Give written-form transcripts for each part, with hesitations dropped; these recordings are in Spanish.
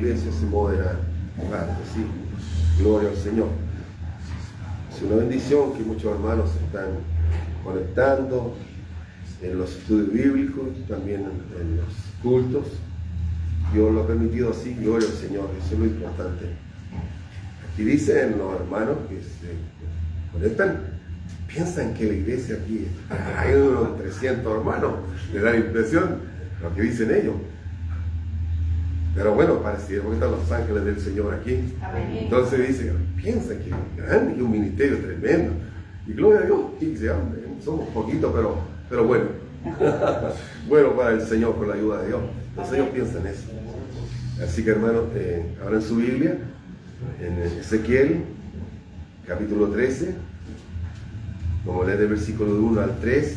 iglesia se modera. Claro que sí, gloria al Señor. Es una bendición que muchos hermanos se están conectando en los estudios bíblicos, también en los cultos. Dios lo ha permitido así, gloria al Señor, eso es lo importante. Aquí dicen los hermanos que se conectan, piensan que la iglesia aquí hay unos 300 hermanos, les da la impresión lo que dicen ellos. Pero bueno, pareciera porque están los ángeles del Señor aquí. Entonces dicen, piensan que es grande y un ministerio tremendo. Y gloria a Dios, y dice, hombre, somos poquitos, pero bueno. Bueno para el Señor, con la ayuda de Dios. Entonces ellos piensan eso. Así que hermanos, abran su Biblia en Ezequiel, capítulo 13. Vamos a leer del versículo 1 al 3.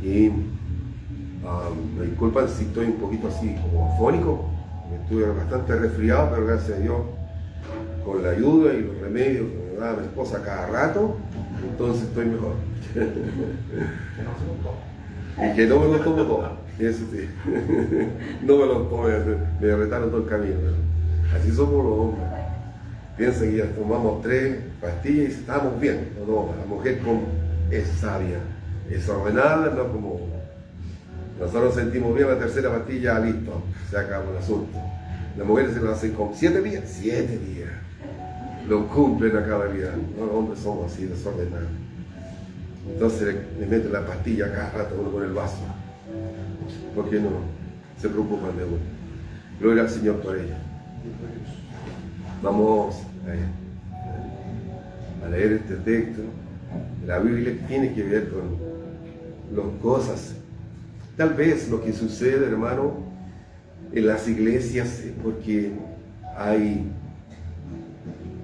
Y me disculpan si estoy un poquito así como afónico. Estuve bastante resfriado, pero gracias a Dios, con la ayuda y los remedios que me da mi esposa cada rato, entonces estoy mejor. Y que no me lo tomo todo. Eso sí. No me lo tomo, me retaron todo el camino. Así somos los hombres. Piensan que ya tomamos 3 pastillas y estamos bien. No, la mujer es sabia, es ordenada, no como nosotros sentimos bien la 3ª pastilla, listo, se acabó el asunto. Las mujeres se lo hacen con 7 días, 7 días. Lo cumplen a cada día. No, los hombres somos así, desordenados. Entonces le meten la pastilla cada rato uno con el vaso. Porque no se preocupan de uno. Gloria al Señor por ella. Vamos a leer este texto. La Biblia tiene que ver con las cosas. Tal vez lo que sucede, hermano, en las iglesias es porque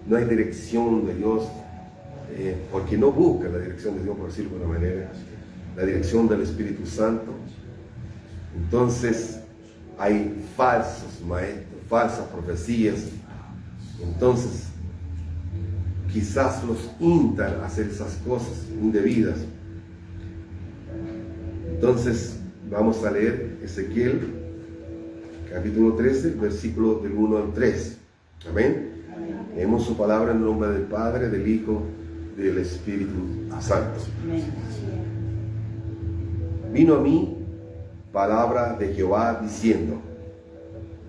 no hay dirección de Dios, porque no buscan la dirección de Dios, por decirlo de alguna manera, la dirección del Espíritu Santo. Entonces hay falsos maestros, falsas profecías. Entonces quizás los instan a hacer esas cosas indebidas. Entonces vamos a leer Ezequiel capítulo 13, versículo del 1 al 3. Amén. Leemos su palabra en el nombre del Padre, del Hijo, del Espíritu Santo. Vino a mí palabra de Jehová diciendo: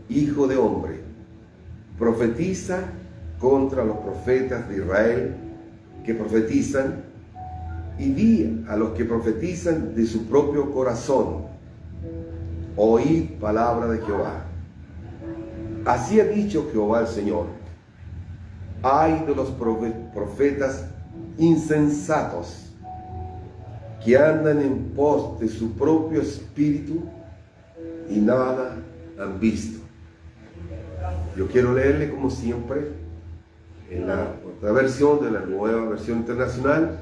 Hijo de hombre, profetiza contra los profetas de Israel que profetizan, y di a los que profetizan de su propio corazón: oíd palabra de Jehová. Así ha dicho Jehová el Señor: ay de los profetas insensatos que andan en pos de su propio espíritu y nada han visto. Yo quiero leerle como siempre en la otra versión de la Nueva Versión Internacional,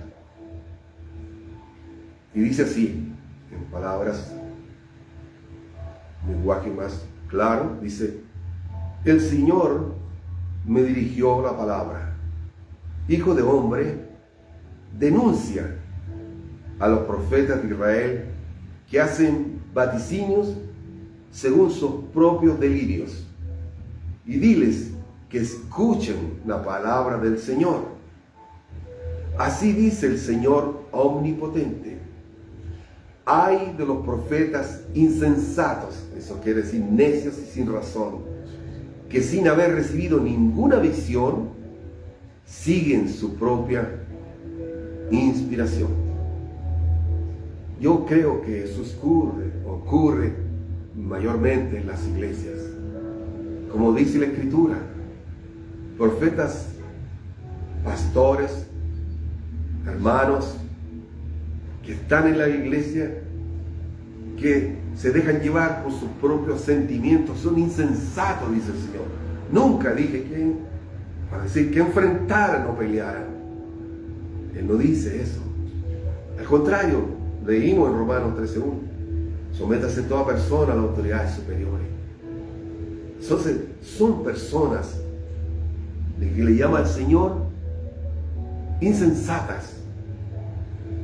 y dice así, en palabras, lenguaje más claro, dice: el Señor me dirigió la palabra. Hijo de hombre, denuncia a los profetas de Israel que hacen vaticinios según sus propios delirios, y diles que escuchen la palabra del Señor. Así dice el Señor omnipotente: ay de los profetas insensatos, eso quiere decir necios y sin razón, que sin haber recibido ninguna visión, siguen su propia inspiración. Yo creo que eso ocurre mayormente en las iglesias. Como dice la Escritura, profetas, pastores, hermanos que están en la iglesia, que se dejan llevar por sus propios sentimientos, son insensatos, dice el Señor. Nunca dije que, para decir que enfrentaran o pelearan. Él no dice eso. Al contrario, leímos en Romanos 13:1: sométase toda persona a las autoridades superiores. Entonces, son personas de que le llama el Señor insensatas.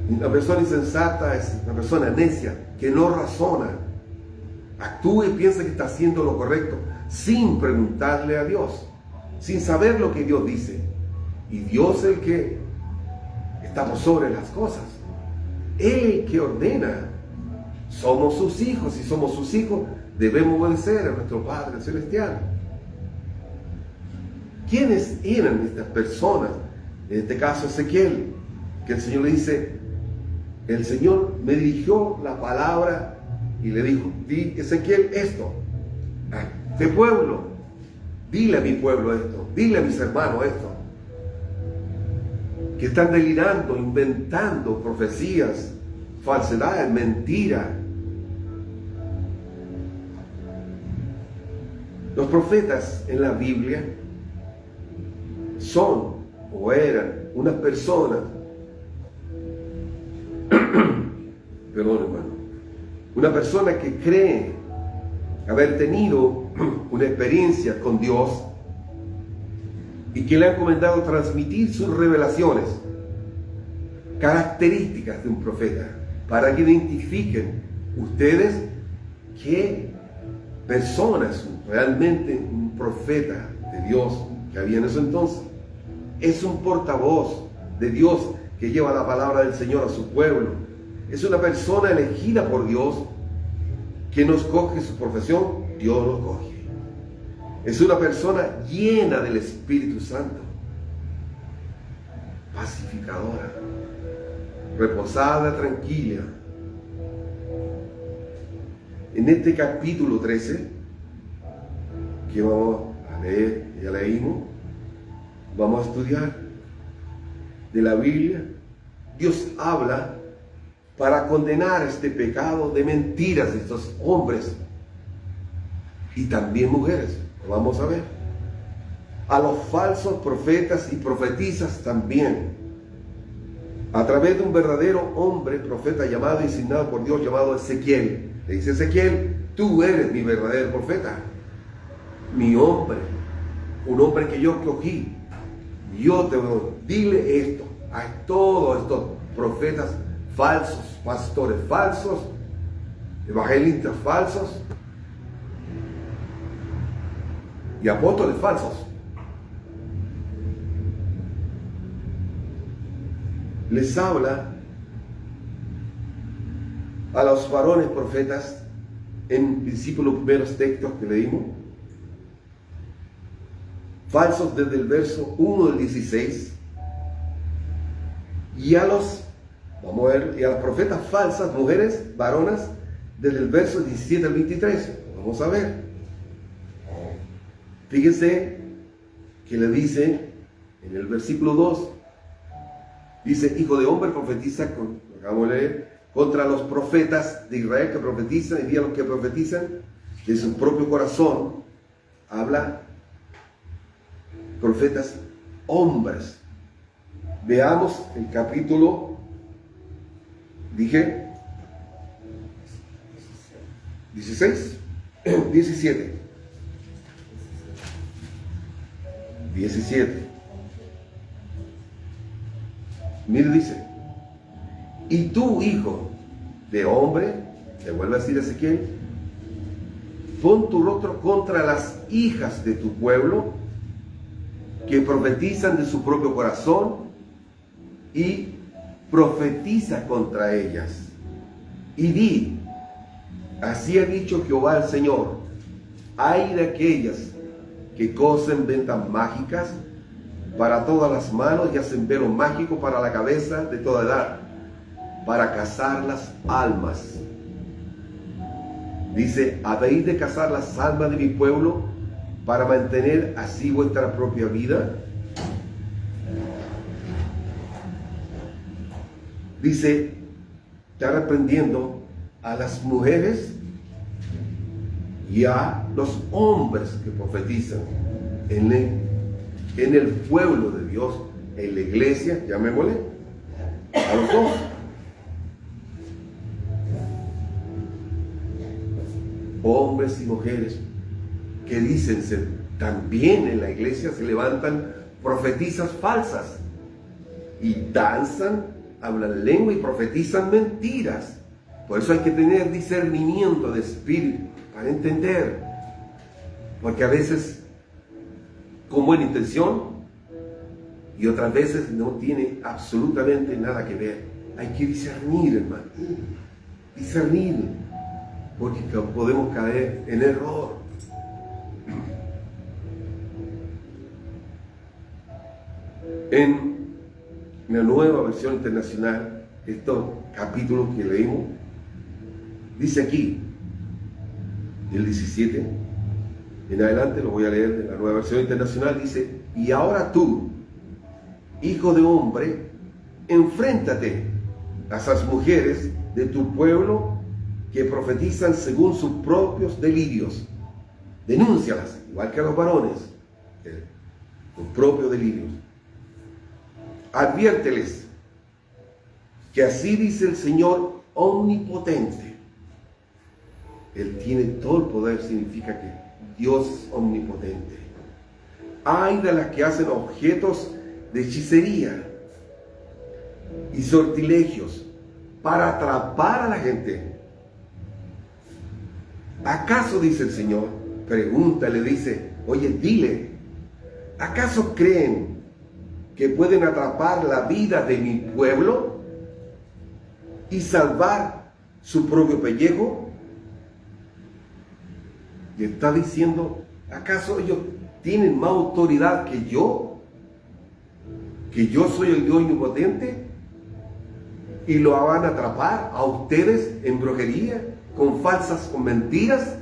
Una persona insensata es una persona necia, que no razona, actúa y piensa que está haciendo lo correcto, sin preguntarle a Dios, sin saber lo que Dios dice. Y Dios es el que está por sobre las cosas. Él el que ordena. Somos sus hijos, y somos sus hijos, debemos obedecer a nuestro Padre Celestial. ¿Quiénes eran estas personas? En este caso Ezequiel, que el Señor le dice, el Señor me dirigió la palabra y le dijo, di Ezequiel esto, a este pueblo, dile a mi pueblo esto, dile a mis hermanos esto, que están delirando, inventando profecías, falsedades, mentiras. Los profetas en la Biblia son o eran unas personas, perdón hermano, una persona que cree haber tenido una experiencia con Dios y que le han encomendado transmitir sus revelaciones, características de un profeta, para que identifiquen ustedes qué persona es realmente un profeta de Dios que había en ese entonces. Es un portavoz de Dios que lleva la palabra del Señor a su pueblo. Es una persona elegida por Dios que no escoge su profesión, Dios lo coge. Es una persona llena del Espíritu Santo, pacificadora, reposada, tranquila. En este capítulo 13, que vamos a leer, ya leímos, vamos a estudiar de la Biblia, Dios habla para condenar este pecado de mentiras de estos hombres y también mujeres, lo vamos a ver. A los falsos profetas y profetisas también, a través de un verdadero hombre, profeta llamado y designado por Dios, llamado Ezequiel. Le dice Ezequiel, tú eres mi verdadero profeta, mi hombre, un hombre que yo escogí. Yo te voy a dile esto a todos estos profetas falsos, pastores falsos, evangelistas falsos y apóstoles falsos. Les habla a los varones profetas en principio los primeros textos que leímos, falsos desde el verso 1 del 16, y a los, vamos a ver, y a las profetas falsas, mujeres, varonas, desde el verso 17 al 23. Vamos a ver. Fíjense que le dice en el versículo 2, dice, hijo de hombre, profetiza, lo acabamos de leer, contra los profetas de Israel que profetizan, y di a los que profetizan de su propio corazón. Habla profetas hombres. Veamos el capítulo, dije, 16, 17. 17. Mire, dice, y tú, hijo de hombre, le vuelve a decir Ezequiel, pon tu rostro contra las hijas de tu pueblo, que profetizan de su propio corazón, y profetiza contra ellas. Y di, así ha dicho Jehová el Señor, ay de aquellas que cosen ventas mágicas para todas las manos y hacen velo mágico para la cabeza de toda edad, para cazar las almas. Dice, ¿habéis de cazar las almas de mi pueblo para mantener así vuestra propia vida? Dice, está reprendiendo a las mujeres y a los hombres que profetizan en el pueblo de Dios, en la iglesia, llamémosle, a los dos. Hombres y mujeres que dicen ser, también en la iglesia se levantan profetisas falsas y danzan, hablan lengua y profetizan mentiras. Por eso hay que tener discernimiento de espíritu para entender Porque a veces con buena intención y otras veces no tiene absolutamente nada que ver. Hay que discernir, hermano. Discernir. Porque podemos caer en error. En la Nueva Versión Internacional, estos capítulos que leímos, dice aquí, del 17 en adelante, lo voy a leer de la Nueva Versión Internacional, dice: y ahora tú, hijo de hombre, enfréntate a esas mujeres de tu pueblo que profetizan según sus propios delirios. Denúncialas, igual que a los varones, sus propios delirios. Adviérteles que así dice el Señor omnipotente. Él tiene todo el poder, significa que Dios es omnipotente. Hay de las que hacen objetos de hechicería y sortilegios para atrapar a la gente. ¿Acaso, dice el Señor, pregunta, le dice, oye, dile, ¿acaso creen que pueden atrapar la vida de mi pueblo y salvar su propio pellejo? Y está diciendo, ¿acaso ellos tienen más autoridad que yo? ¿Que yo soy el Dios omnipotente? ¿Y lo van a atrapar a ustedes en brujería, con falsas, con mentiras?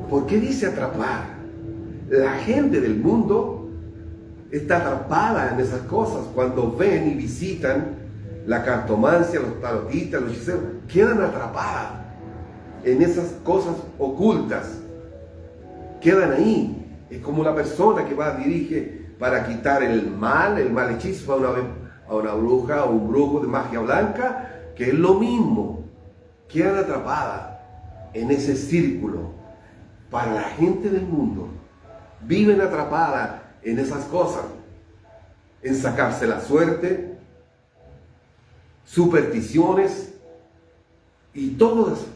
¿Por qué dice atrapar? La gente del mundo está atrapada en esas cosas. Cuando ven y visitan la cartomancia, los tarotistas, los hechiceros, quedan atrapadas en esas cosas ocultas. Quedan ahí. Es como la persona que va, dirige para quitar el mal hechizo a una bruja o un brujo de magia blanca, que es lo mismo. Quedan atrapadas en ese círculo. Para la gente del mundo, viven atrapadas en esas cosas, en sacarse la suerte, supersticiones y todas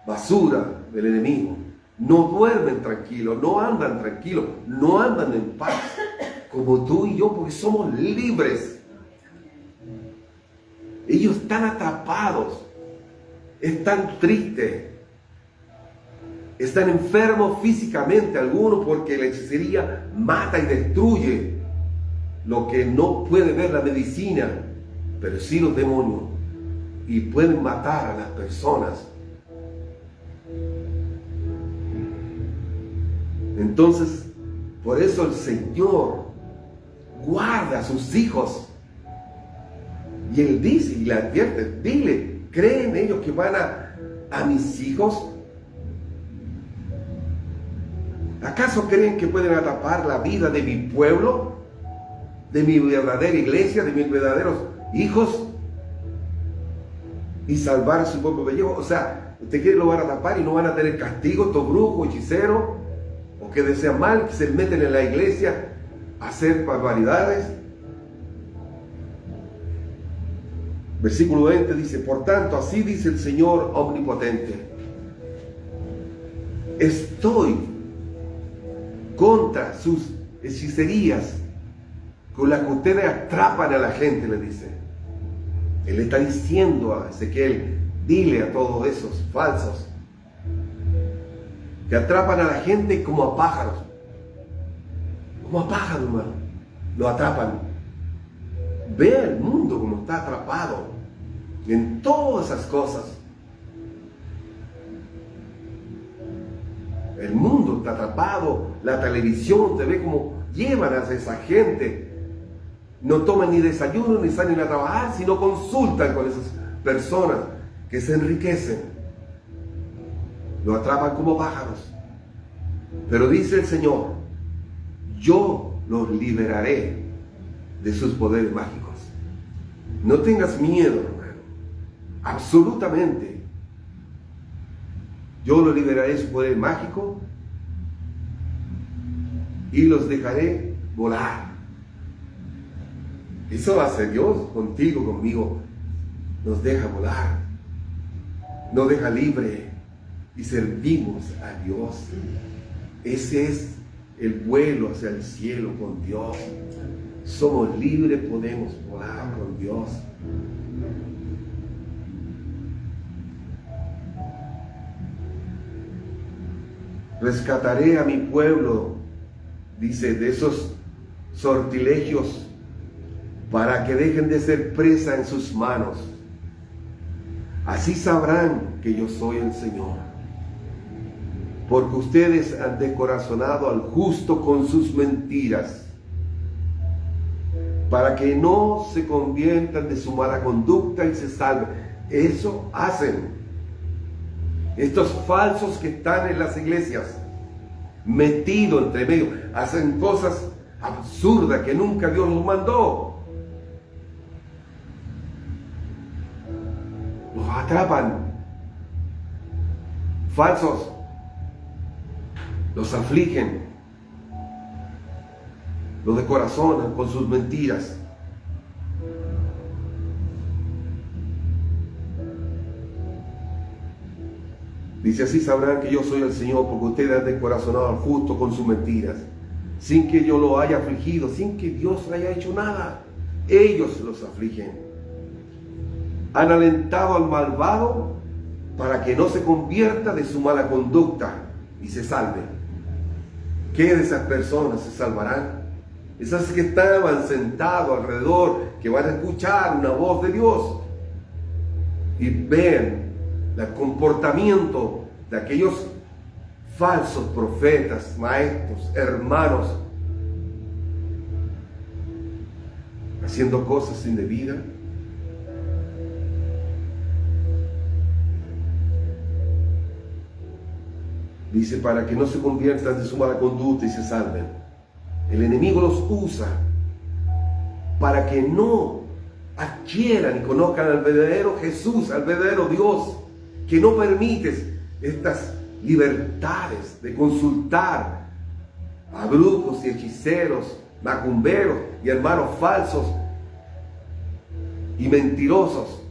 basura del enemigo. No duermen tranquilos, no andan tranquilos, no andan en paz, como tú y yo, porque somos libres. Ellos están atrapados, están tristes, están enfermos físicamente, algunos porque la hechicería mata y destruye lo que no puede ver la medicina, pero sí los demonios, y pueden matar a las personas. Entonces, por eso el Señor guarda a sus hijos. Y Él dice y le advierte, dile, ¿creen ellos que van a mis hijos? ¿Acaso creen que pueden atrapar la vida de mi pueblo, de mi verdadera iglesia, de mis verdaderos hijos y salvar su propio pellejo? O sea, ¿usted quiere que lo van a atrapar y no van a tener castigo estos brujos, hechiceros, o que desean mal, que se meten en la iglesia a hacer barbaridades? Versículo 20 dice, por tanto, así dice el Señor omnipotente, estoy contra sus hechicerías con las que ustedes atrapan a la gente, le dice. Él le está diciendo a Ezequiel, dile a todos esos falsos que atrapan a la gente como a pájaros. Como a pájaros, hermano. Lo atrapan. Ve el mundo como está atrapado en todas esas cosas. El mundo está atrapado, la televisión, te ve como llevan a esa gente. No toman ni desayuno ni salen a trabajar, sino consultan con esas personas que se enriquecen. Lo atrapan como pájaros. Pero dice el Señor, yo los liberaré de sus poderes mágicos. No tengas miedo, hermano. Absolutamente. Yo los liberaré de su poder mágico y los dejaré volar. Eso hace Dios contigo, conmigo. Nos deja volar. Nos deja libre. y servimos a Dios. Ese es el vuelo hacia el cielo con Dios. Somos libres, podemos volar con Dios. Rescataré a mi pueblo, dice, de esos sortilegios, para que dejen de ser presa en sus manos. Así sabrán que yo soy el Señor. Porque ustedes han descorazonado al justo con sus mentiras, para que no se conviertan de su mala conducta y se salven. Eso hacen estos falsos que están en las iglesias, metidos entre medio, hacen cosas absurdas que nunca Dios los mandó. Los atrapan, falsos, los afligen, los descorazonan con sus mentiras. Dice, así sabrán que yo soy el Señor, porque ustedes han descorazonado al justo con sus mentiras, sin que yo lo haya afligido, sin que Dios haya hecho nada. Ellos los afligen. Han alentado al malvado para que no se convierta de su mala conducta y se salve. ¿Qué de esas personas se salvarán? Esas que estaban sentados alrededor, que van a escuchar una voz de Dios y ven el comportamiento de aquellos falsos profetas, maestros, hermanos, haciendo cosas indebidas. Dice, para que no se conviertan de su mala conducta y se salven. El enemigo los usa para que no adquieran y conozcan al verdadero Jesús, al verdadero Dios, que no permites estas libertades de consultar a brujos y hechiceros, macumberos y hermanos falsos y mentirosos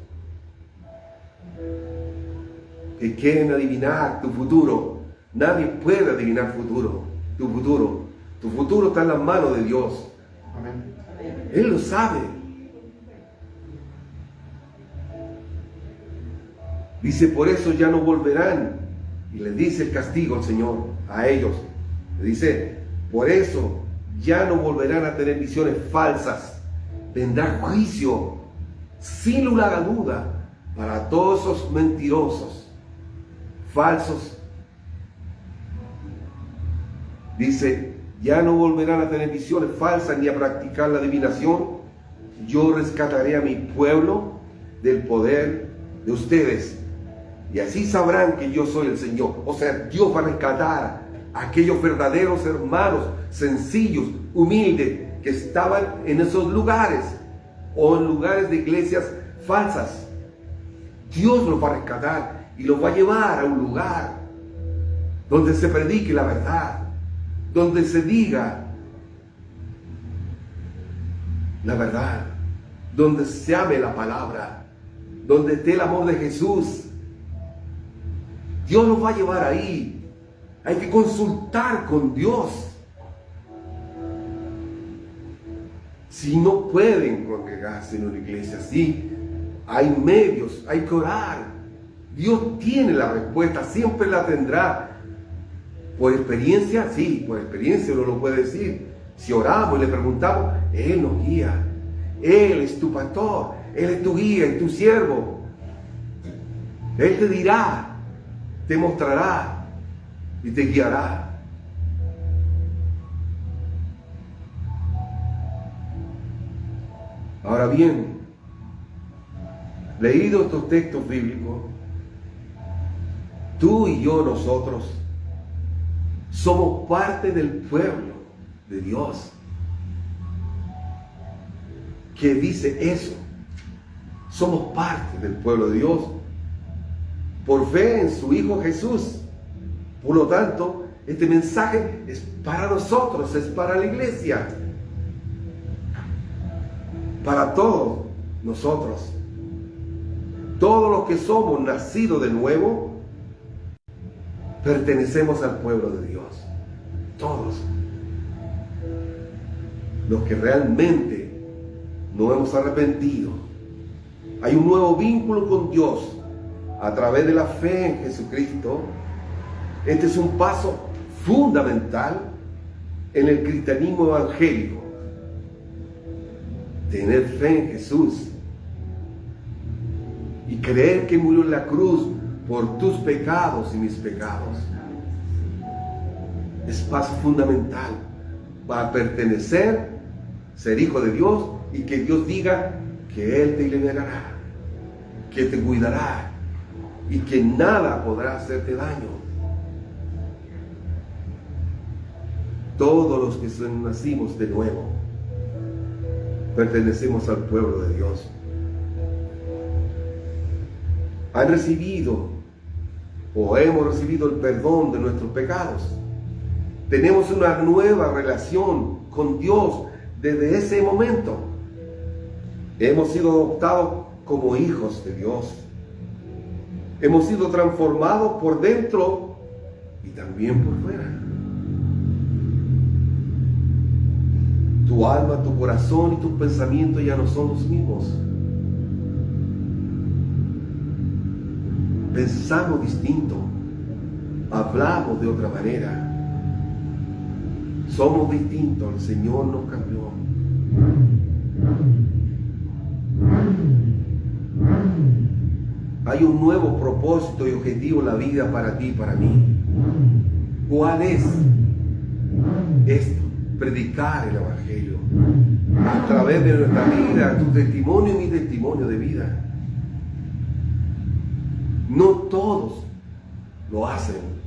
que quieren adivinar tu futuro. Nadie puede adivinar tu futuro. Tu futuro está en las manos de Dios. Amén. Él lo sabe. Dice, por eso ya no volverán. Y le dice el castigo al Señor a ellos. Le dice, por eso ya no volverán a tener visiones falsas. Vendrá juicio, sin lugar a duda, para todos esos mentirosos, falsos. Dice, ya no volverán a tener visiones falsas ni a practicar la adivinación. Yo rescataré a mi pueblo del poder de ustedes. Y así sabrán que yo soy el Señor. O sea, Dios va a rescatar a aquellos verdaderos hermanos, sencillos, humildes, que estaban en esos lugares o en lugares de iglesias falsas. Dios los va a rescatar y los va a llevar a un lugar donde se predique la verdad, donde se diga la verdad, donde se ame la palabra, donde esté el amor de Jesús. Dios los va a llevar ahí. Hay que consultar con Dios. Si no pueden congregarse en una iglesia así, hay medios, hay que orar. Dios tiene la respuesta, siempre la tendrá. Por experiencia, sí, por experiencia uno lo puede decir. Si oramos y le preguntamos, Él nos guía. Él es tu pastor, Él es tu guía y tu siervo. Él te dirá, te mostrará y te guiará. Ahora bien, leído estos textos bíblicos, tú y yo, nosotros, somos parte del pueblo de Dios que dice eso. Somos parte del pueblo de Dios por fe en su Hijo Jesús. Por lo tanto, este mensaje es para nosotros, es para la iglesia, para todos nosotros. Todos los que somos nacidos de nuevo, pertenecemos al pueblo de Dios. Todos. Los que realmente nos hemos arrepentido. Hay un nuevo vínculo con Dios a través de la fe en Jesucristo. Este es un paso fundamental en el cristianismo evangélico. Tener fe en Jesús y creer que murió en la cruz por tus pecados y mis pecados. Es paso fundamental para pertenecer, ser hijo de Dios y que Dios diga que Él te liberará, que te cuidará y que nada podrá hacerte daño. Todos los que nacimos de nuevo pertenecemos al pueblo de Dios. Han recibido o hemos recibido el perdón de nuestros pecados. Tenemos una nueva relación con Dios desde ese momento. Hemos sido adoptados como hijos de Dios. Hemos sido transformados por dentro y también por fuera. Tu alma, tu corazón y tus pensamientos ya no son los mismos. Pensamos distinto, hablamos de otra manera. Somos distintos, el Señor nos cambió. Hay un nuevo propósito y objetivo en la vida para ti y para mí. ¿Cuál es? Esto, predicar el Evangelio a través de nuestra vida, tu testimonio y mi testimonio de vida. No todos lo hacen.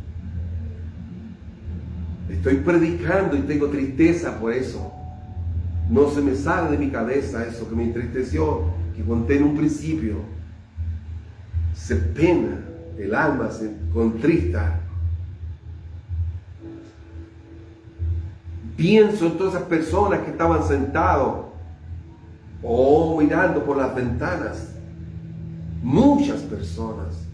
Estoy predicando y tengo tristeza por eso. No se me sale de mi cabeza eso que me entristeció, que conté en un principio. Se pena, el alma se contrista. Pienso en todas esas personas que estaban sentados o mirando por las ventanas. Muchas personas.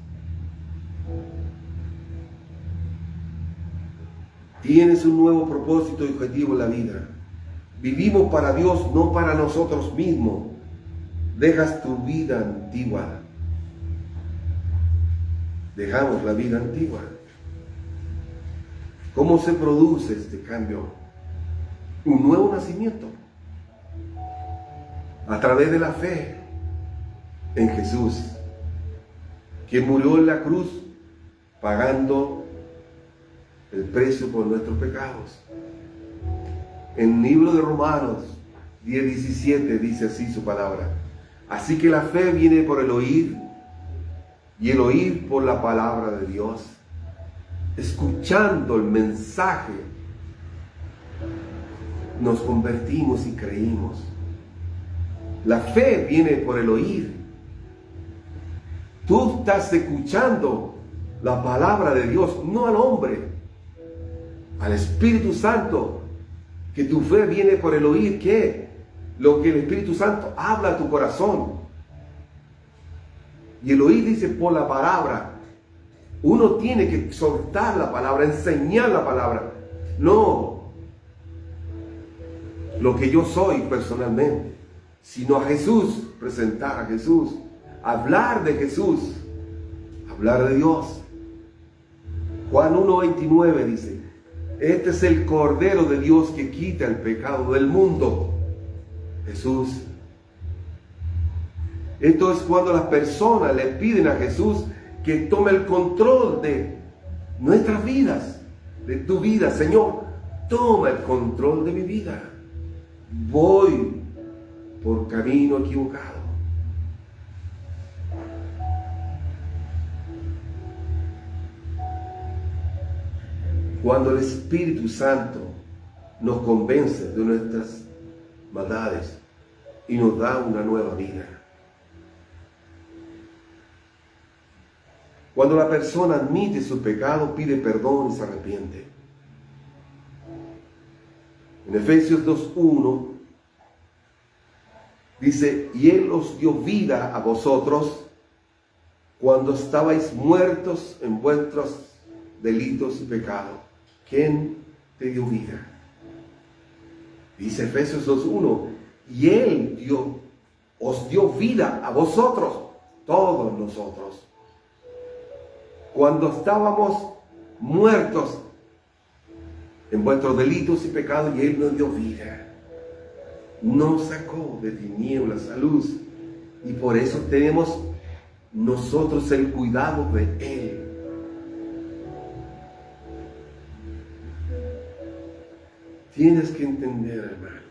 Tienes un nuevo propósito y objetivo en la vida. Vivimos para Dios, no para nosotros mismos. Dejas tu vida antigua. Dejamos la vida antigua. ¿Cómo se produce este cambio? Un nuevo nacimiento. A través de la fe en Jesús, quien murió en la cruz pagando el precio por nuestros pecados. En el libro de Romanos 10:17 dice así su palabra. Así que la fe viene por el oír y el oír por la palabra de Dios. Escuchando el mensaje nos convertimos y creímos. La fe viene por el oír. Tú estás escuchando la palabra de Dios, no al hombre, al Espíritu Santo, que tu fe viene por el oír, ¿qué? Lo que el Espíritu Santo habla a tu corazón. Y el oír dice por la palabra. Uno tiene que soltar la palabra, enseñar la palabra. No lo que yo soy personalmente, sino a Jesús, presentar a Jesús, hablar de Jesús, hablar de Dios. Juan 1:29 dice, este es el Cordero de Dios que quita el pecado del mundo. Jesús. Esto es cuando las personas le piden a Jesús que tome el control de nuestras vidas, de tu vida. Señor, toma el control de mi vida. Voy por camino equivocado. Cuando el Espíritu Santo nos convence de nuestras maldades y nos da una nueva vida. Cuando la persona admite su pecado, pide perdón y se arrepiente. En Efesios 2:1 dice, y Él os dio vida a vosotros cuando estabais muertos en vuestros delitos y pecados, ¿quién te dio vida? Dice Efesios 2:1, y Él os dio vida a vosotros, todos nosotros, cuando estábamos muertos en vuestros delitos y pecados, y Él nos dio vida. Nos sacó de tinieblas a luz, y por eso tenemos nosotros el cuidado de Él. Tienes que entender, hermano,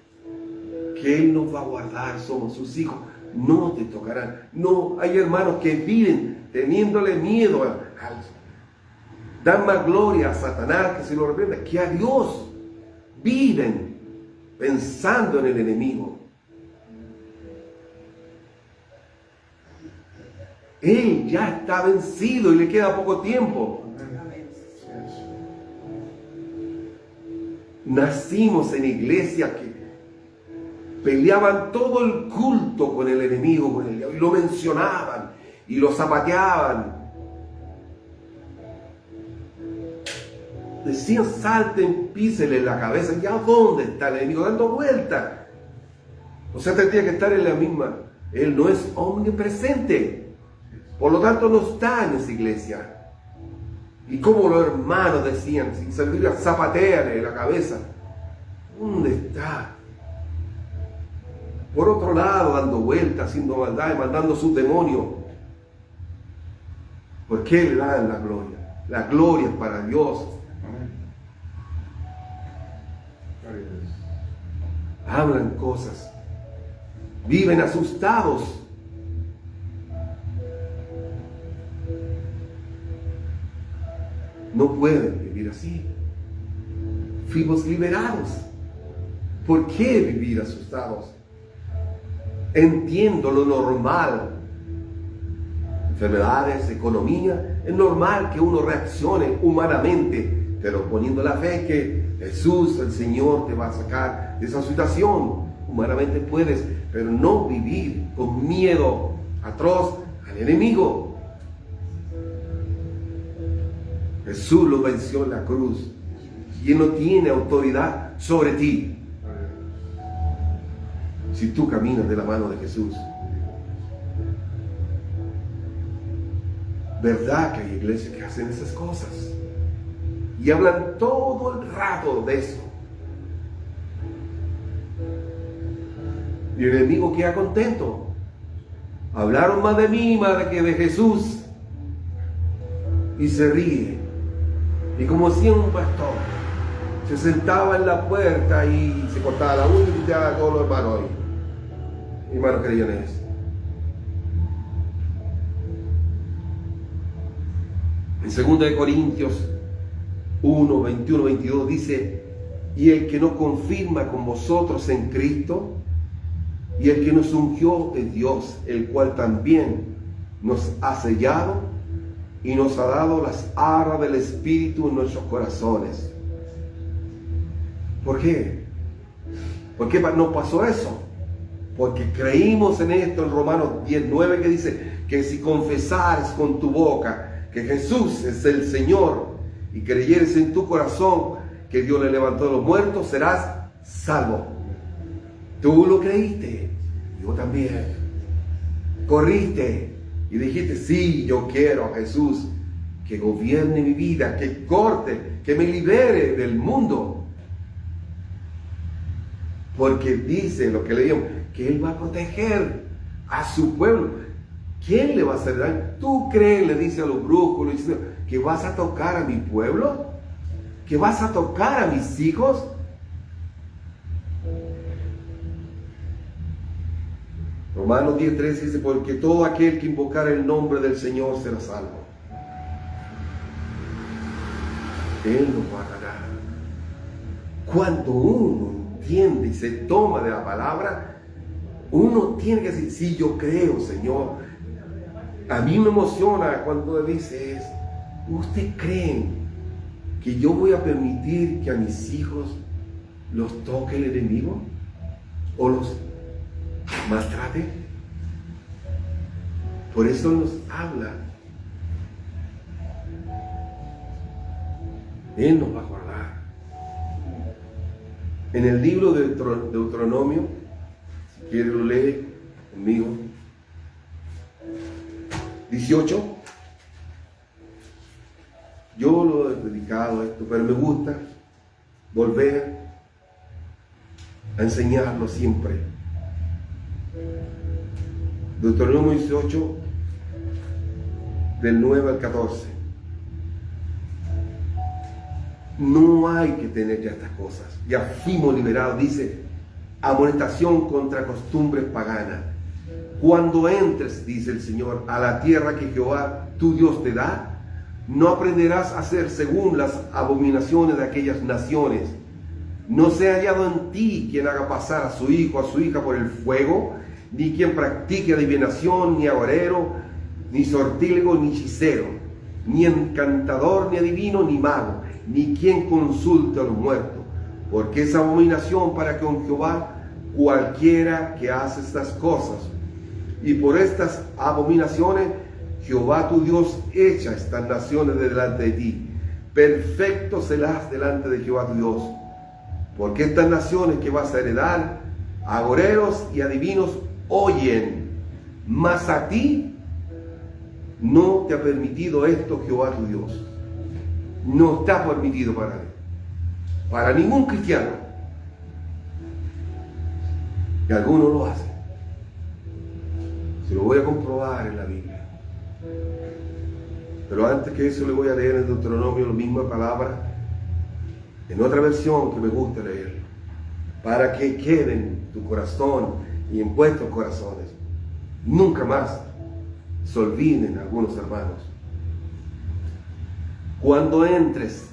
que Él nos va a guardar, somos sus hijos, no te tocarán. No, hay hermanos que viven teniéndole miedo, dan más gloria a Satanás que se lo reprenda, que a Dios. Viven pensando en el enemigo. Él ya está vencido y le queda poco tiempo. Nacimos en iglesias que peleaban todo el culto con el enemigo, con el diablo, y lo mencionaban y lo zapateaban. Decían, salten, písenle la cabeza. ¿Ya dónde está el enemigo? Dando vueltas. O sea, tendría que estar en la misma. Él no es omnipresente. Por lo tanto, no está en esa iglesia. Y como los hermanos decían, sin servir, zapateale la cabeza. ¿Dónde está? Por otro lado, dando vueltas, haciendo maldad y mandando sus demonios. ¿Por qué le dan la gloria? La gloria es para Dios. Hablan cosas. Viven asustados. No pueden vivir así. Fuimos liberados. ¿Por qué vivir asustados? Entiendo lo normal. Enfermedades, economía. Es normal que uno reaccione humanamente, pero poniendo la fe que Jesús, el Señor, te va a sacar de esa situación. Humanamente puedes, pero no vivir con miedo atroz al enemigo. Jesús lo venció en la cruz y Él no tiene autoridad sobre ti si tú caminas de la mano de Jesús. ¿Verdad que hay iglesias que hacen esas cosas? Y hablan todo el rato de eso. Y el enemigo queda contento. Hablaron más de mí, más que de Jesús. Y se ríe. Y como hacía un pastor, se sentaba en la puerta y se cortaba la uña y invitaba a todos los hermanos ahí. Hermanos creían en eso. En 2 Corintios 1, 21, 22 dice, y el que nos confirma con vosotros en Cristo, y el que nos ungió es Dios, el cual también nos ha sellado y nos ha dado las arras del Espíritu en nuestros corazones. ¿Por qué? ¿Por qué nos pasó eso? Porque creímos en esto en Romanos 10:9, que dice que si confesares con tu boca que Jesús es el Señor y creyeres en tu corazón que Dios le levantó de los muertos, serás salvo. Tú lo creíste, yo también. Corriste y dijiste, sí, yo quiero a Jesús que gobierne mi vida, que corte, que me libere del mundo. Porque dice lo que leíamos, que Él va a proteger a su pueblo. ¿Quién le va a hacer daño? ¿Tú crees, le dice a los brujos, que vas a tocar a mi pueblo? ¿Que vas a tocar a mis hijos? Romanos 10:13 dice, porque todo aquel que invocara el nombre del Señor será salvo. Él nos va a ganar. Cuando uno entiende y se toma de la palabra, uno tiene que decir, sí, yo creo, Señor. A mí me emociona cuando dice, ¿usted cree que yo voy a permitir que a mis hijos los toque el enemigo? ¿O los maltrate? Por eso nos habla Él nos va a guardar. En el libro de Deuteronomio, si quiere lo lee conmigo, 18. Yo lo he dedicado a esto, pero me gusta volver a enseñarlo siempre. Deuteronomio 18, del 9 al 14. No hay que tener ya estas cosas. Ya fuimos liberados. Dice, amonestación contra costumbres paganas. Cuando entres, dice el Señor, a la tierra que Jehová tu Dios te da, no aprenderás a hacer según las abominaciones de aquellas naciones. No sea hallado en ti quien haga pasar a su hijo, a su hija por el fuego, ni quien practique adivinación, ni agorero, ni sortílego, ni hechicero, ni encantador, ni adivino, ni mago, ni quien consulte a los muertos, porque es abominación para con Jehová cualquiera que hace estas cosas. Y por estas abominaciones Jehová tu Dios echa estas naciones de delante de ti. Perfecto serás delante de Jehová tu Dios. Porque estas naciones que vas a heredar, agoreros y adivinos, oyen, mas a ti no te ha permitido esto Jehová tu Dios. No está permitido para ningún cristiano. Y algunos lo hacen. Se lo voy a comprobar en la Biblia. Pero antes que eso le voy a leer en Deuteronomio la misma palabra, en otra versión que me gusta leer, para que quede en tu corazón y en vuestros corazones. Nunca más se olviden algunos hermanos. Cuando entres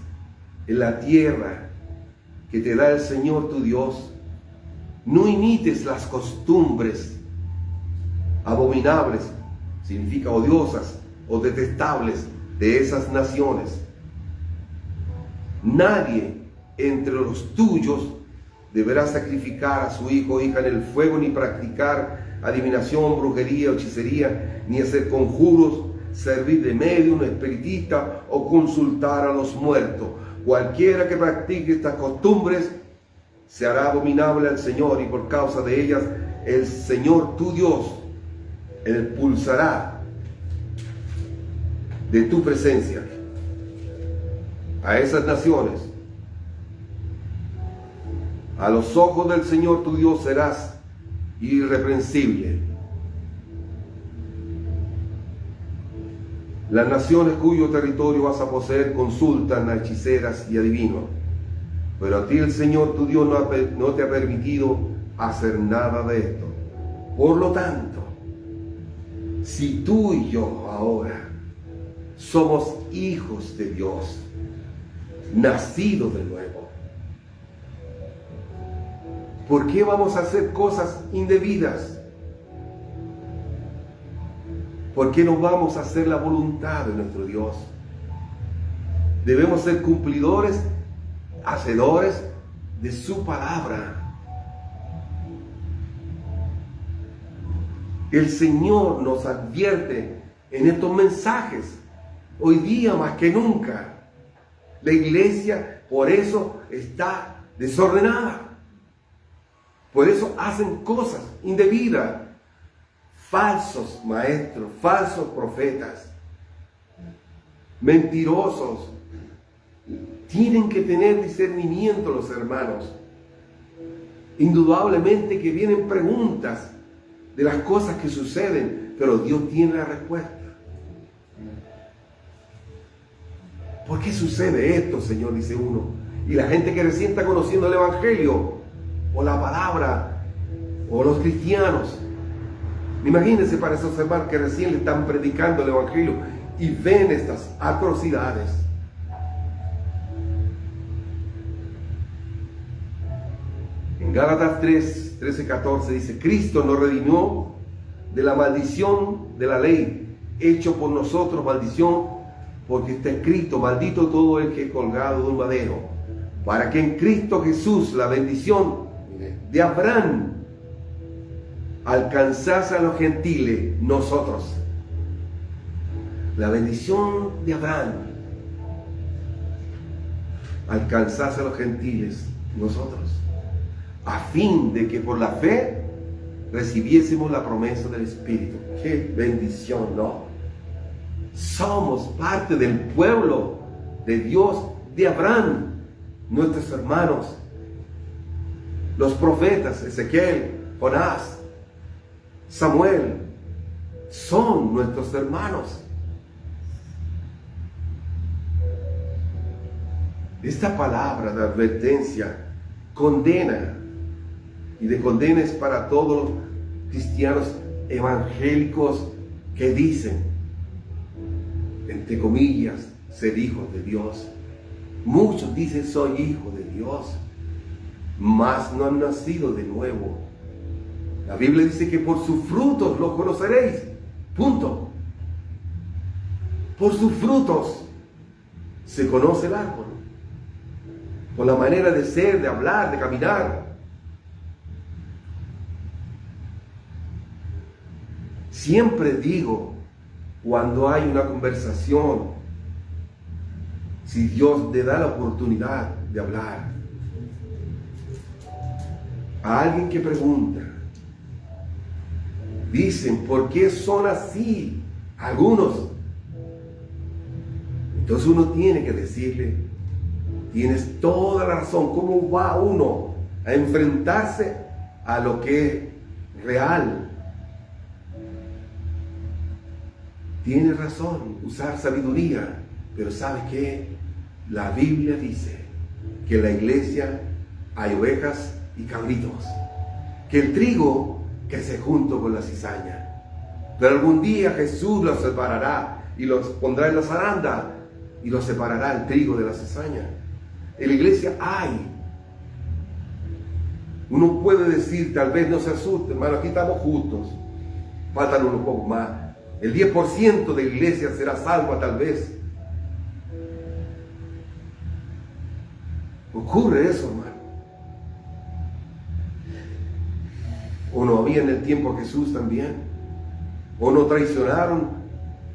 en la tierra que te da el Señor tu Dios, no imites las costumbres abominables, significa odiosas o detestables, de esas naciones. Nadie entre los tuyos deberá sacrificar a su hijo o hija en el fuego, ni practicar adivinación, brujería o hechicería, ni hacer conjuros, servir de medium, espiritista o consultar a los muertos. Cualquiera que practique estas costumbres se hará abominable al Señor, y por causa de ellas el Señor tu Dios expulsará de tu presencia a esas naciones. A los ojos del Señor tu Dios serás irreprensible. Las naciones cuyo territorio vas a poseer consultan a hechiceras y adivinos, pero a ti el Señor tu Dios no te ha permitido hacer nada de esto. Por lo tanto, si tú y yo ahora somos hijos de Dios, nacidos de nuevo, ¿por qué vamos a hacer cosas indebidas? ¿Por qué no vamos a hacer la voluntad de nuestro Dios? Debemos ser cumplidores, hacedores de su palabra. El Señor nos advierte en estos mensajes, hoy día más que nunca. La iglesia por eso está desordenada. Por eso hacen cosas indebidas. Falsos maestros, falsos profetas, mentirosos. Tienen que tener discernimiento los hermanos. Indudablemente que vienen preguntas de las cosas que suceden, pero Dios tiene la respuesta. ¿Por qué sucede esto, Señor? Dice uno. Y la gente que recién está conociendo el Evangelio, o la palabra, o los cristianos. Imagínense para esos hermanos que recién le están predicando el Evangelio y ven estas atrocidades. En Gálatas 3, 13, 14 dice: Cristo nos redimió de la maldición de la ley, hecho por nosotros maldición, porque está escrito: maldito todo el que es colgado de un madero, para que en Cristo Jesús la bendición de Abraham alcanzase a los gentiles, nosotros. La bendición de Abraham. alcanzase a los gentiles, nosotros, a fin de que por la fe recibiésemos la promesa del Espíritu. ¡Qué bendición!, ¿no? Somos parte del pueblo de Dios, de Abraham, nuestros hermanos. Los profetas, Ezequiel, Jonás, Samuel, son nuestros hermanos. Esta palabra de advertencia condena, y de condena es para todos los cristianos evangélicos que dicen, entre comillas, ser hijos de Dios. Muchos dicen, soy hijo de Dios, mas no han nacido de nuevo. La Biblia dice que por sus frutos los conoceréis. Punto. Por sus frutos se conoce el árbol. Por la manera de ser, de hablar, de caminar. Siempre digo, cuando hay una conversación, si Dios le da la oportunidad de hablar, a alguien que pregunta, dicen, ¿por qué son así algunos? Entonces uno tiene que decirle, tienes toda la razón. ¿Cómo va uno a enfrentarse a lo que es real? Tienes razón, usar sabiduría, pero ¿sabes qué? La Biblia dice que en la iglesia hay ovejas y cabritos, que el trigo crece junto con la cizaña, pero algún día Jesús los separará y los pondrá en la zaranda y los separará el trigo de la cizaña. En la iglesia hay. Uno puede decir, tal vez no se asuste, hermano, aquí estamos justos, faltan unos pocos más. El 10% de la iglesia será salva tal vez. Ocurre eso, hermano. ¿O no había en el tiempo a Jesús también? ¿O no traicionaron?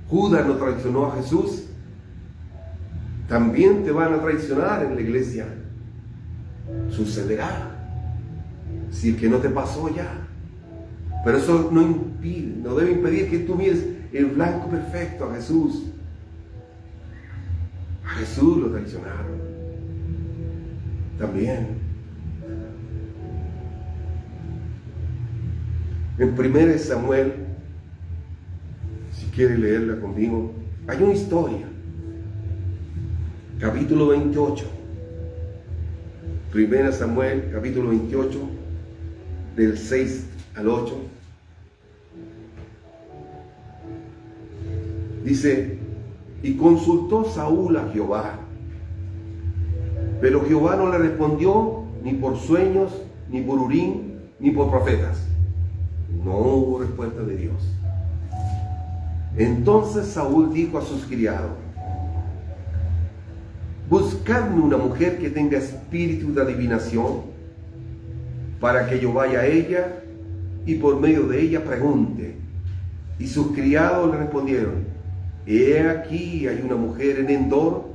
¿Judas no traicionó a Jesús? También te van a traicionar en la iglesia. Sucederá. Si es que no te pasó ya. Pero eso no impide, no debe impedir que tú mires el blanco perfecto, a Jesús. A Jesús lo traicionaron. También. En 1 Samuel, si quieres leerla conmigo, hay una historia. Capítulo 28. 1 Samuel, capítulo 28, del 6 al 8. Dice, y consultó Saúl a Jehová, pero Jehová no le respondió ni por sueños, ni por Urim, ni por profetas. No hubo respuesta de Dios. Entonces Saúl dijo a sus criados, buscadme una mujer que tenga espíritu de adivinación, para que yo vaya a ella y por medio de ella pregunte. Y sus criados le respondieron, he aquí hay una mujer en Endor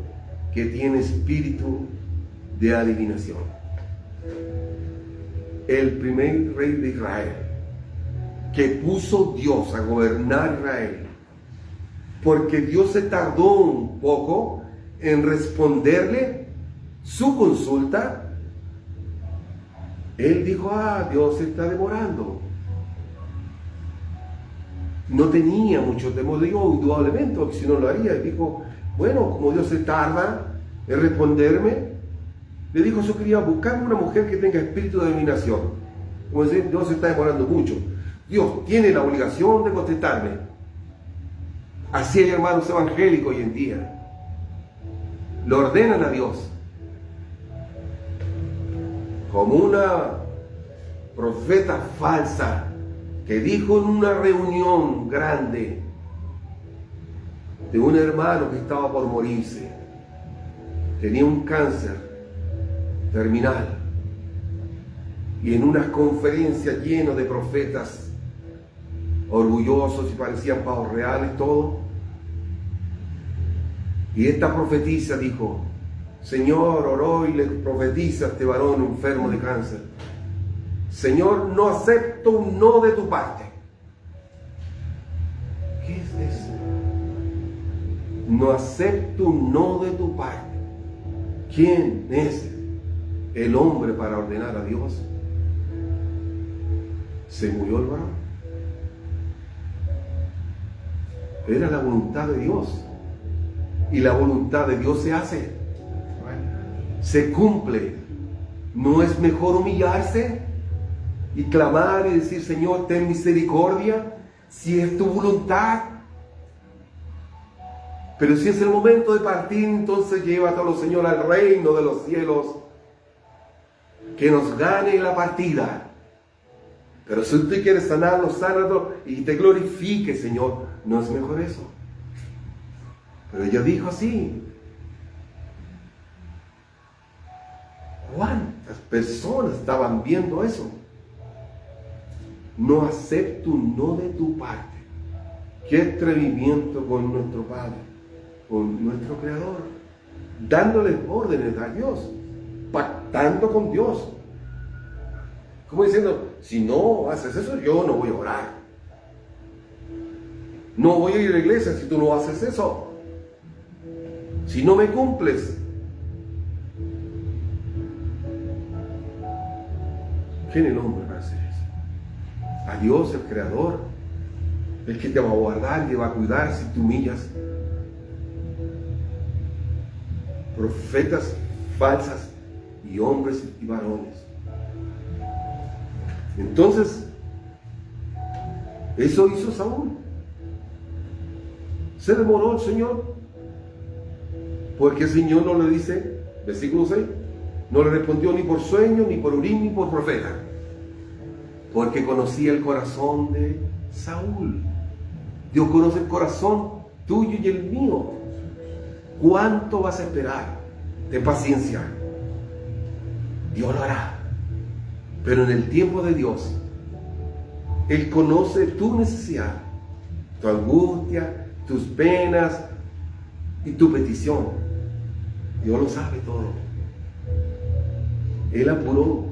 que tiene espíritu de adivinación. El primer rey de Israel, que puso Dios a gobernar Israel, porque Dios se tardó un poco en responderle su consulta. Él dijo, Dios se está demorando. No tenía mucho temor, digo, indudablemente, porque si no lo haría. Él dijo, bueno, como Dios se tarda en responderme, le dijo a su criado, buscadme una mujer que tenga espíritu de adivinación. Como decir, Dios se está demorando mucho. Dios tiene la obligación de contestarme. Así hay hermanos evangélicos hoy en día. Lo ordenan a Dios. Como una profeta falsa que dijo en una reunión grande de un hermano que estaba por morirse, tenía un cáncer terminal, y en una conferencia llena de profetas orgullosos y parecían pavos reales, todo, y esta profetisa dijo, Señor, oró y le profetiza a este varón enfermo de cáncer: Señor, no acepto un no de tu parte. ¿Qué es eso? No acepto un no de tu parte. ¿Quién es el hombre para ordenar a Dios? Se murió el varón. Era la voluntad de Dios. Y la voluntad de Dios se hace. Se cumple. ¿No es mejor humillarse y clamar y decir: Señor, ten misericordia, si es tu voluntad? Pero si es el momento de partir, entonces llévatelo, Señor, al reino de los cielos, que nos gane la partida. Pero si usted quiere sanarlo, sánalo y te glorifique, Señor. ¿No es mejor eso? Pero ella dijo así. ¿Cuántas personas estaban viendo eso? No acepto un no de tu parte. Qué atrevimiento con nuestro Padre, con nuestro Creador, dándole órdenes a Dios, pactando con Dios. Como diciendo: si no haces eso, yo no voy a orar. No voy a ir a la iglesia si tú no haces eso. Si no me cumples. ¿Quién es el hombre para hacer eso? A Dios, el Creador, el que te va a guardar y te va a cuidar si te humillas. Profetas falsas y hombres y varones. Entonces, eso hizo Saúl. Se demoró el Señor, porque el Señor no le dice, versículo 6, no le respondió ni por sueño, ni por Urim, ni por profeta, porque conocía el corazón de Saúl. Dios conoce el corazón tuyo y el mío. ¿Cuánto vas a esperar? Ten paciencia. Dios lo hará. Pero en el tiempo de Dios, Él conoce tu necesidad, tu angustia, tus penas y tu petición. Dios lo sabe todo. Él apuró.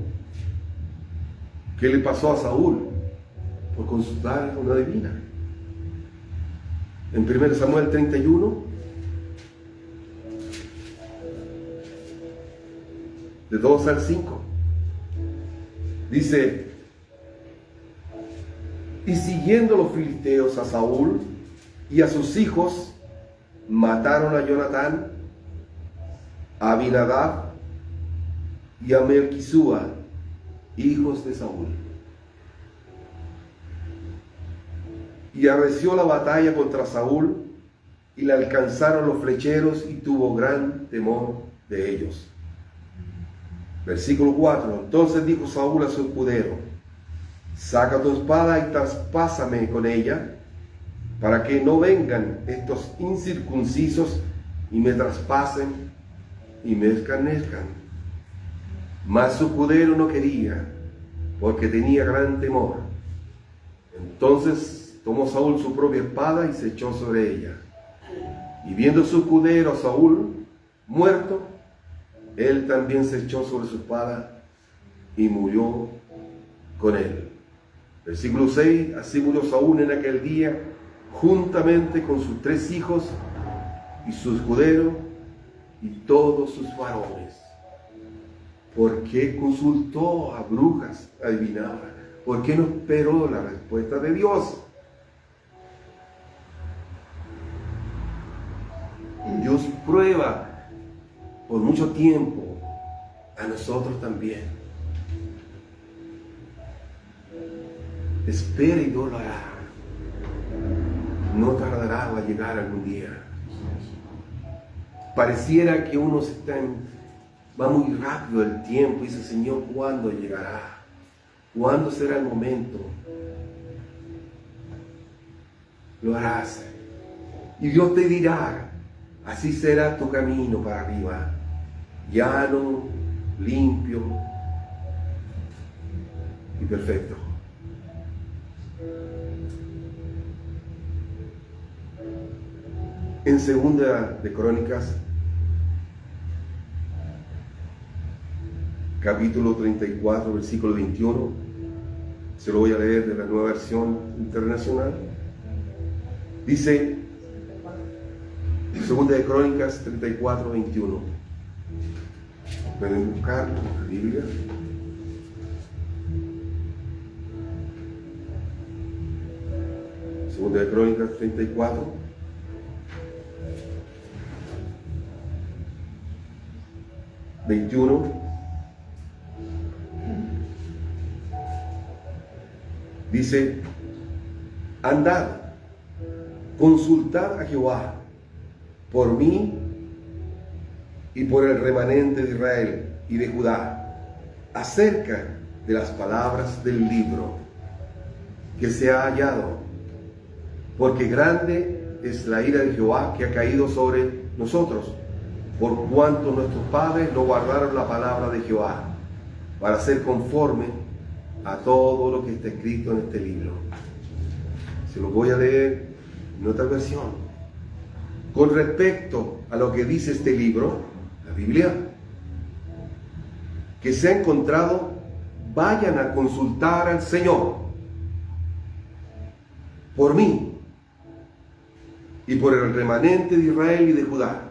¿Qué le pasó a Saúl? Por consultar con una divina. En 1 Samuel 31, de 2 al 5, dice: y siguiendo los filisteos a Saúl y a sus hijos, mataron a Jonatán, a Abinadab y a Melquisúa, hijos de Saúl. Y arreció la batalla contra Saúl, y le alcanzaron los flecheros, y tuvo gran temor de ellos. Versículo 4. Entonces dijo Saúl a su escudero: saca tu espada y traspásame con ella, para que no vengan estos incircuncisos y me traspasen y me escarnezcan. Mas su escudero no quería, porque tenía gran temor. Entonces tomó Saúl su propia espada y se echó sobre ella. Y viendo su escudero a Saúl muerto, él también se echó sobre su espada y murió con él. Versículo 6. Así murió Saúl en aquel día, juntamente con sus 3 hijos y su escudero y todos sus varones. ¿Por qué consultó a brujas adivinadas? ¿Por qué no esperó la respuesta de Dios? Dios prueba por mucho tiempo a nosotros también. Espera y Dios lo hará. No tardará a llegar algún día. Pareciera que uno va muy rápido el tiempo y dice: Señor, ¿cuándo llegará? ¿Cuándo será el momento? Lo harás. Y Dios te dirá: así será tu camino para arriba, llano, limpio y perfecto. En Segunda de Crónicas capítulo 34, versículo 21. Se lo voy a leer de la Nueva Versión Internacional. Dice, Segunda de Crónicas 34, 21. Pueden buscar la Biblia. Segunda de Crónicas 34. Dice, andad, consultad a Jehová por mí y por el remanente de Israel y de Judá, acerca de las palabras del libro que se ha hallado, porque grande es la ira de Jehová que ha caído sobre nosotros, por cuanto nuestros padres no guardaron la palabra de Jehová, para ser conforme a todo lo que está escrito en este libro. Se lo voy a leer en otra versión. Con respecto a lo que dice este libro, la Biblia, que se ha encontrado, vayan a consultar al Señor por mí y por el remanente de Israel y de Judá.